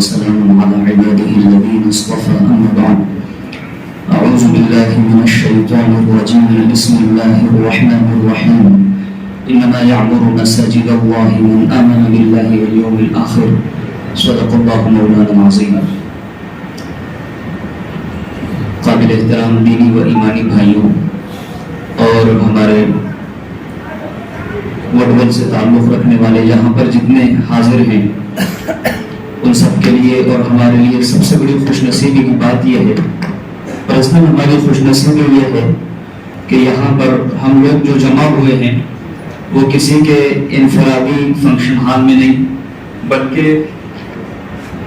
وسلام على عباده الذين اصطفى أما بعد أعوذ بالله من الشيطان الرجيم بسم الله الرحمن الرحيم إنما يعمر مساجد الله من آمن بالله واليوم الآخر صدق الله مولانا العظيم. قابل احترام دینی و ایمانی بھائیوں اور ہمارے وڈول سے تعلق رکھنے والے یہاں پر جتنے حاضر ہیں ان سب کے لیے اور ہمارے لیے سب سے بڑی خوش نصیبی کی بات یہ ہے، پرسنل ہماری خوش نصیبی یہ ہے کہ یہاں پر ہم لوگ جو جمع ہوئے ہیں وہ کسی کے انفرادی فنکشن ہال میں نہیں بلکہ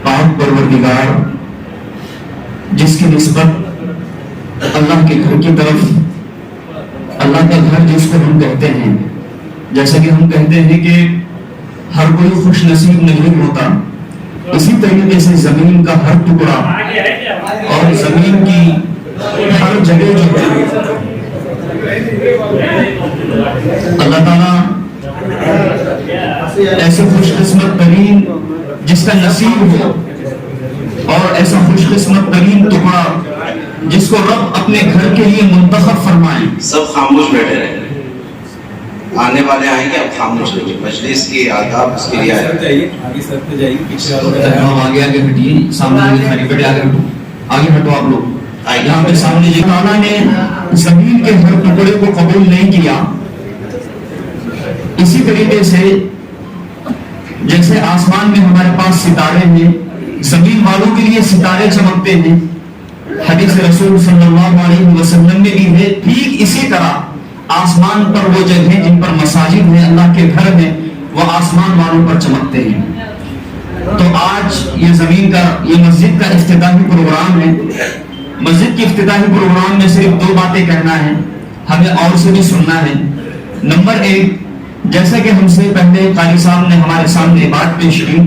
پاک پروردگار جس کی نسبت اللہ کے گھر کی طرف، اللہ کا گھر جس کو ہم کہتے ہیں، جیسا کہ ہم کہتے ہیں کہ ہر کوئی خوش نصیب نہیں ہوتا، اسی طریقے سے زمین کا ہر ٹکڑا اور زمین کی ہر جگہ جو ہے اللہ تعالیٰ ایسے خوش قسمت ترین جس کا نصیب ہو اور ایسا خوش قسمت ترین ٹکڑا جس کو رب اپنے گھر کے لیے منتخب فرمائیں. سب خاموش بیٹھے رہیں، آنے والے آئیں گے، اب خاموش رہیے. مجلس کی آداب اس کے لیے آئے. آگے ہٹیے، سامنے بیٹھے آگے ہٹو آپ لوگ. یہاں پہ سامنے جو تعالیٰ نے زمین کے ہر ٹکڑے کو قبول نہیں کیا، اسی طریقے سے جیسے آسمان میں ہمارے پاس ستارے ہیں، زمین والوں کے لیے ستارے چمکتے ہیں، حدیث رسول صلی اللہ علیہ وسلم میں بھی ہے، ٹھیک اسی طرح آسمان پر وہ جگہیں جن پر مساجد ہیں، اللہ کے گھر ہیں، وہ آسمان والوں پر چمکتے ہیں. تو آج یہ زمین کا، یہ مسجد کا افتتاحی پروگرام ہے. مسجد کے افتتاحی پروگرام میں صرف دو باتیں کہنا ہے، ہمیں اور سے بھی سننا ہے. نمبر ایک، جیسا کہ ہم سے پہلے قاری صاحب نے ہمارے سامنے بات پیش کی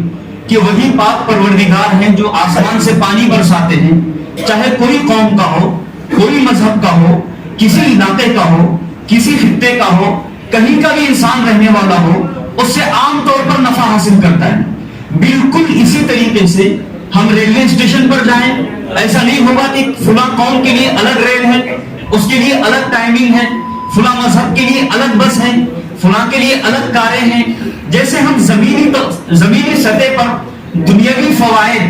کہ وہی پاک پروردگار ہیں جو آسمان سے پانی برساتے ہیں، چاہے کوئی قوم کا ہو، کوئی مذہب کا ہو، کسی علاقے کا ہو، کسی خطے کا ہو، کہیں کا بھی انسان رہنے والا ہو، اس سے عام طور پر نفع حاصل کرتا ہے. بالکل اسی طریقے سے ہم ریلوے اسٹیشن پر جائیں، ایسا نہیں ہوگا کہ فلاں قوم کے لیے الگ ریل ہے، اس کے لیے الگ ٹائمنگ ہے، فلاں مذہب کے لیے الگ بس ہے، فلاں کے لیے الگ کاریں ہیں. جیسے ہم زمینی سطح پر دنیاوی فوائد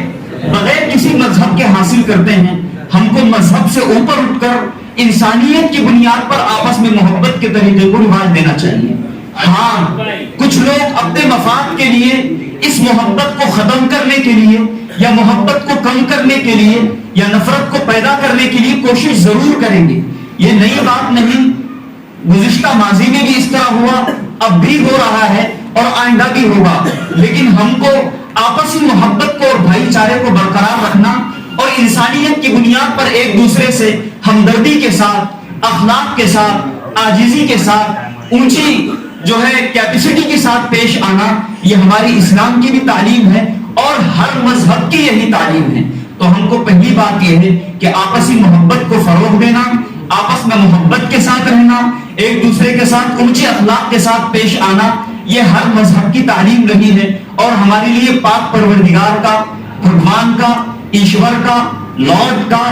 بغیر کسی مذہب کے حاصل کرتے ہیں، ہم کو مذہب سے اوپر اٹھ کر انسانیت کی بنیاد پر آپس میں محبت کے طریقے کو رواج دینا چاہیے. ہاں، کچھ لوگ اپنے مفاد کے لیے اس محبت کو ختم کرنے کے لیے یا محبت کو کم کرنے کے لیے یا نفرت کو پیدا کرنے کے لیے کوشش ضرور کریں گے. یہ نئی بات نہیں، گزشتہ ماضی میں بھی اس طرح ہوا، اب بھی ہو رہا ہے اور آئندہ بھی ہوگا. لیکن ہم کو آپسی محبت کو اور بھائی چارے کو برقرار رکھنا اور انسانیت کی بنیاد پر ایک دوسرے سے ہمدردی کے ساتھ، اخلاق کے ساتھ، عاجزی کے ساتھ، اونچی جو ہے کیپیسٹی کے ساتھ پیش آنا، یہ ہماری اسلام کی بھی تعلیم ہے اور ہر مذہب کی یہی تعلیم ہے. تو ہم کو پہلی بات یہ ہے کہ آپسی محبت کو فروغ دینا، آپس میں محبت کے ساتھ رہنا، ایک دوسرے کے ساتھ اونچے اخلاق کے ساتھ پیش آنا، یہ ہر مذہب کی تعلیم رہی ہے. اور ہمارے لیے پاک پروردگار کا، بھگوان کا، ایشور کا، لارڈ کا،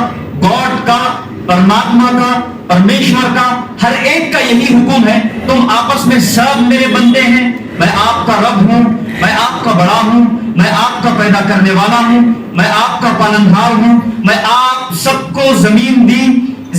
گاڈ کا، پرماتما کا، پرمیشور کا، ہر ایک کا یہی حکم ہے، تم آپس میں سب میرے بندے ہیں، میں آپ کا رب ہوں، میں آپ کا بڑا ہوں، میں آپ کا پیدا کرنے والا ہوں، میں آپ کا پالنہار ہوں، میں آپ سب کو زمین دی.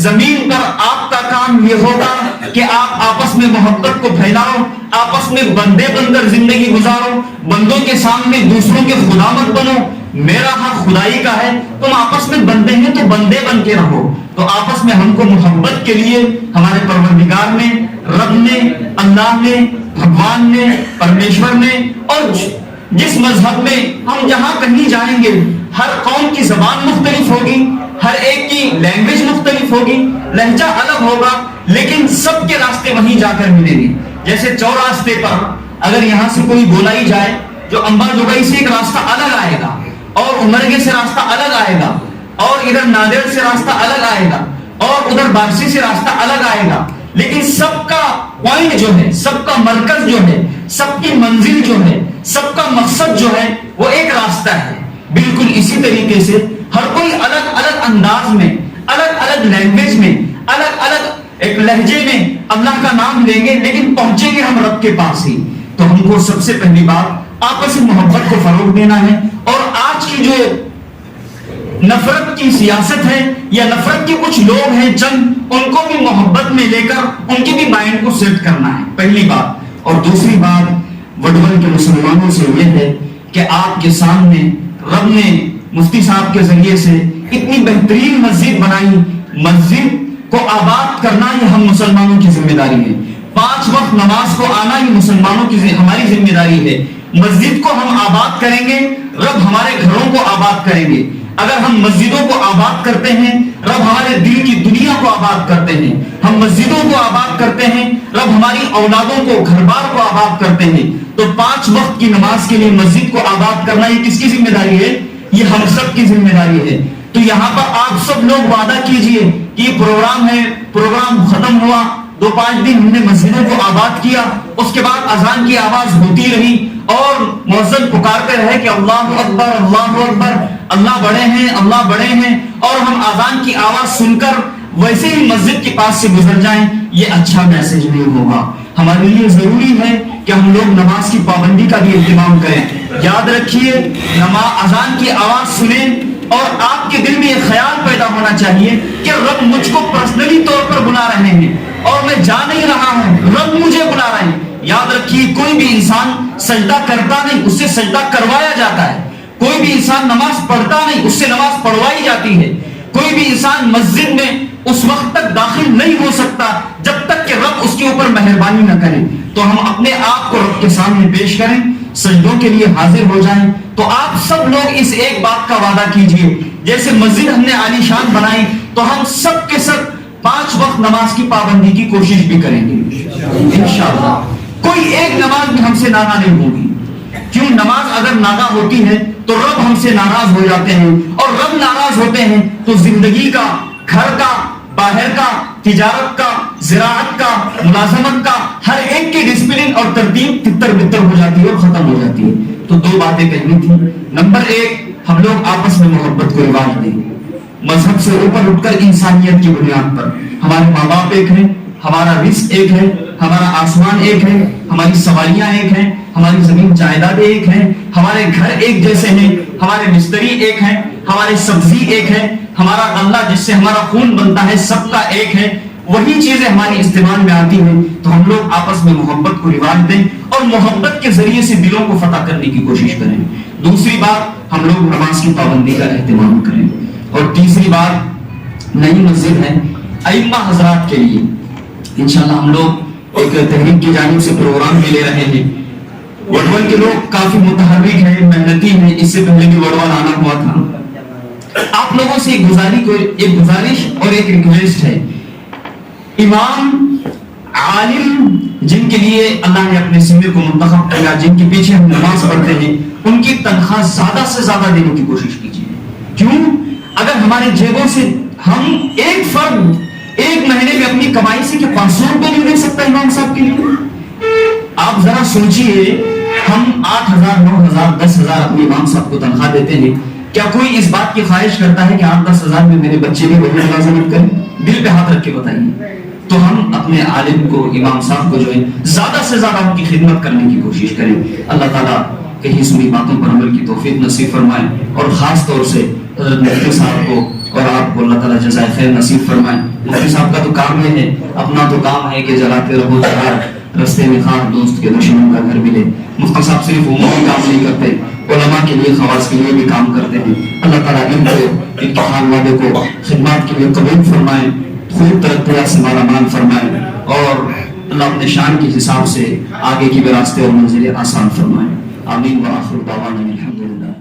زمین پر آپ کا کام یہ ہوگا کہ آپ آپس میں محبت کو پھیلاؤ، آپس میں بندے بن کر زندگی گزارو، بندوں کے سامنے دوسروں کے خدا مت بنو. میرا حق خدائی کا ہے، تم آپس میں بندے ہیں تو بندے بن کے رہو. تو آپس میں ہم کو محبت کے لیے ہمارے پروردگار نے، رب نے، اللہ نے، بھگوان نے، پرمیشور نے، اور جس مذہب میں ہم جہاں کہیں جائیں گے، ہر قوم کی زبان مختلف ہوگی، ہر ایک کی لینگویج مختلف ہوگی، لہجہ الگ ہوگا، لیکن سب کے راستے وہیں جا کر ملیں گے. جیسے چوراستے پر اگر یہاں سے کوئی بولائی جائے، جو امبا جوگئی سے ایک راستہ الگ آئے گا، اور عمرگے سے راستہ الگ آئے گا، اور ادھر نادر سے راستہ الگ آئے گا، اور ادھر بارسی سے راستہ الگ آئے گا، لیکن سب کا پوائنٹ جو ہے، سب کا مرکز جو ہے، سب کی منزل جو ہے، سب کا مقصد جو ہے، وہ ایک راستہ ہے. بالکل اسی طریقے سے ہر کوئی الگ الگ انداز میں، الگ الگ لینگویج میں، الگ الگ ایک لہجے میں اللہ کا نام لیں گے، لیکن پہنچیں گے ہم رب کے پاس ہی۔ تو ہم کو سب سے پہلی بات آپسی محبت کو فروغ دینا ہے، اور آج کی جو نفرت کی سیاست ہے یا نفرت کے کچھ لوگ ہیں چند، ان کو بھی محبت میں لے کر ان کے بھی مائنڈ کو سیٹ کرنا ہے، پہلی بات۔ اور دوسری بات وڈول کے مسلمانوں سے یہ ہے کہ آپ کے سامنے رب نے مفتی صاحب کے ذریعے سے اتنی بہترین مسجد بنائی، مسجد کو آباد کرنا یہ ہم مسلمانوں کی ذمہ داری ہے، 5 وقت نماز کو آنا یہ مسلمانوں کی ہماری ذمہ داری ہے۔ مسجد کو ہم آباد کریں گے، رب ہمارے گھروں کو آباد کریں گے۔ اگر ہم مسجدوں کو آباد کرتے ہیں، رب ہمارے دل کی دنیا کو آباد کرتے ہیں۔ ہم مسجدوں کو آباد کرتے ہیں، رب ہماری اولادوں کو، گھر بار کو آباد کرتے ہیں۔ تو 5 وقت کی نماز کے لیے مسجد کو آباد کرنا یہ کس کی ذمہ داری ہے؟ یہ ہم سب کی ذمہ داری ہے۔ تو یہاں پر آپ سب لوگ وعدہ کیجئے کہ یہ پروگرام ہے، پروگرام ختم ہوا، 2-5 دن ہم نے مسجدوں کو آباد کیا، اس کے بعد اذان کی آواز ہوتی رہی اور مؤذن پکارتے رہے کہ اللہ اکبر اللہ اکبر، اللہ بڑے ہیں، اللہ بڑے ہیں، اور ہم اذان کی آواز سن کر ویسے ہی مسجد کے پاس سے گزر جائیں، یہ اچھا میسج نہیں ہوگا۔ ہمارے لیے ضروری ہے کہ ہم لوگ نماز کی پابندی کا بھی اہتمام کریں۔ یاد رکھیے، اذان کی آواز سنیں اور آپ کے دل میں یہ خیال پیدا ہونا چاہیے کہ رب مجھ کو پرسنلی طور پر بلا رہے ہیں اور میں جا نہیں رہا ہوں، رب مجھے بلا رہے ہیں۔ یاد رکھیے، کوئی بھی انسان سجدہ کرتا نہیں، اس سے سجدہ کروایا جاتا ہے۔ کوئی بھی انسان نماز پڑھتا نہیں، اس سے نماز پڑھوائی جاتی ہے۔ کوئی بھی انسان مسجد میں اس وقت تک داخل نہیں ہو سکتا جب تک کہ رب اس کے اوپر مہربانی نہ کرے۔ تو ہم اپنے آپ کو رب کے سامنے پیش کریں، سجدوں کے لیے حاضر ہو جائیں۔ تو آپ سب لوگ اس ایک بات کا وعدہ کیجئے، جیسے مسجد ہم نے عالی شان بنائی تو ہم سب کے سب 5 وقت نماز کی پابندی کی کوشش بھی کریں گے انشاءاللہ۔ کوئی ایک نماز بھی ہم سے ناغا نہیں ہوگی، کیوں؟ نماز اگر ناغا ہوتی ہے تو رب ہم سے ناراض ہو جاتے ہیں، اور رب ناراض ہوتے ہیں تو زندگی کا، گھر کا، باہر کا، تجارت کا، زراعت کا، ملازمت کا، ہر ایک کی ڈسپلن اور ترتیب تتر بتر ہو جاتی ہے اور ختم ہو جاتی ہے۔ تو 2 باتیں کہنی تھی۔ نمبر 1، ہم لوگ آپس میں محبت کو رواج دیں، مذہب سے اوپر اٹھ کر انسانیت کی بنیاد پر۔ ہمارے ماں باپ ایک ہیں، ہمارا رزق ایک ہے، ہمارا آسمان ایک ہے، ہماری سواریاں ایک ہیں، ہماری زمین جائیداد ایک ہیں، ہمارے گھر ایک جیسے ہیں، ہمارے مستری ایک ہیں، ہمارے سبزی ایک ہے، ہمارا غلہ جس سے ہمارا خون بنتا ہے سب کا ایک ہے۔ وہی چیزیں ہماری استعمال میں آتی ہیں۔ تو ہم لوگ آپس میں محبت کو رواج دیں اور محبت کے ذریعے سے دلوں کو فتح کرنے کی کوشش کریں۔ دوسری بات، ہم لوگ نماز کی پابندی کا اہتمام کریں۔ اور تیسری بات، نئی مسجد ہے ائمہ حضرات کے لیے انشاءاللہ ہم لوگ ایک تحریک کی جانب سے پروگرام بھی لے رہے ہیں۔ وڈول کے لوگ کافی متحرک ہیں، محنتی ہیں، اس سے پہلے بھی وڈول آنا ہوا تھا۔ آپ لوگوں سے ایک گزارش اور ایک ریکویسٹ ہے، امام عالم جن کے لیے اللہ نے اپنے سمے کو منتخب کیا، جن کے پیچھے ہم نماز پڑھتے ہیں، ان کی تنخواہ زیادہ سے زیادہ دینے کی کوشش کیجیے۔ کیوں؟ اگر ہمارے جیبوں سے ہم ایک فرد ایک مہینے میں اپنی کمائی سے کہ 500 روپے نہیں دے سکتا امام صاحب کے لیے؟ آپ ذرا سوچئے، ہم 8,000 9,000 10,000 اپنے امام صاحب کو تنخواہ دیتے ہیں، کیا کوئی اس بات کی خواہش کرتا ہے کہ 8-10,000 میں میرے بچے بھی وہی ملازمت کریں؟ دل پہ ہاتھ رکھ کے بتائیے۔ تو ہم اپنے عالم کو، امام صاحب کو جو ہے زیادہ سے زیادہ ان کی خدمت کرنے کی کوشش کریں۔ اللہ تعالیٰ کہیں سنی باتوں پر عمل کی توفیق نصیب فرمائے، اور خاص طور سے حضرت مفتی صاحب کو اور آپ کو اللہ تعالیٰ جزائے خیر نصیب فرمائے۔ مفتی صاحب کا تو کام یہ ہے، اپنا تو کام ہے کہ جلاتے رہو چراغ، رستے میں خواہ دوست کے دشمنوں کا گھر ملے۔ مفتی صاحب صرف عمومی کام نہیں کرتے، علماء کے لیے، خواص کے لیے بھی کام کرتے ہیں۔ اللہ تعالیٰ ان کو، ان کے خانوادے کو خدمات کے لیے قبول فرمائے، خوب ترقیات سے مالا مال فرمائے، اور اللہ اپنے شان کے حساب سے آگے کی بھی راستے اور منزلیں آسان فرمائے۔ آمین وآخر دعوانا الحمدللہ۔